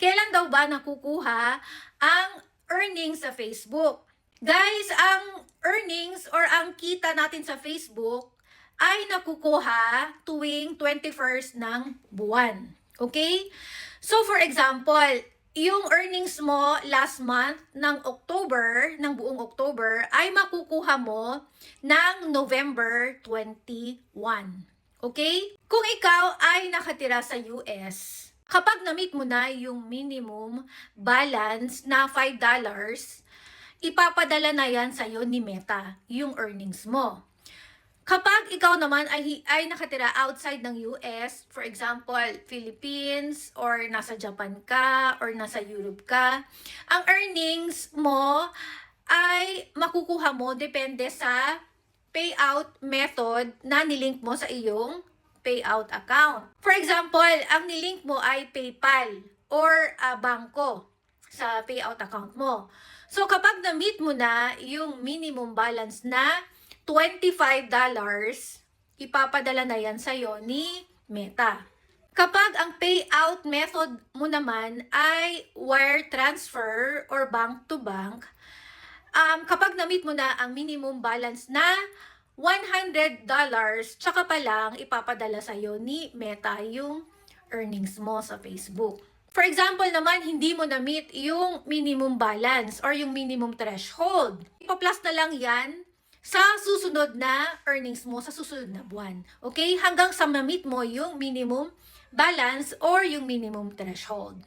Kailan daw ba nakukuha ang earnings sa Facebook? Guys, ang earnings or ang kita natin sa Facebook ay nakukuha tuwing 21st ng buwan. Okay? So for example, yung earnings mo last month ng October, ng buong October, ay makukuha mo ng November 21. Okay? Kung ikaw ay nakatira sa US, kapag na-meet mo na yung minimum balance na $5, ipapadala na yan sa'yo ni Meta, yung earnings mo. Kapag ikaw naman ay nakatira outside ng US, for example, Philippines, or nasa Japan ka, or nasa Europe ka, ang earnings mo ay makukuha mo depende sa payout method na nilink mo sa iyong payout account. For example, ang nilink mo ay PayPal or bangko sa payout account mo. So kapag na-meet mo na yung minimum balance na $25, ipapadala na yan sa'yo ni Meta. Kapag ang payout method mo naman ay wire transfer or bank to bank, kapag na-meet mo na ang minimum balance na $100, tsaka pa lang ipapadala sa'yo ni Meta yung earnings mo sa Facebook. For example naman, hindi mo na-meet yung minimum balance or yung minimum threshold. Ipa-plus na lang yan sa susunod na earnings mo sa susunod na buwan. Okay? Hanggang sa ma-meet mo yung minimum balance or yung minimum threshold.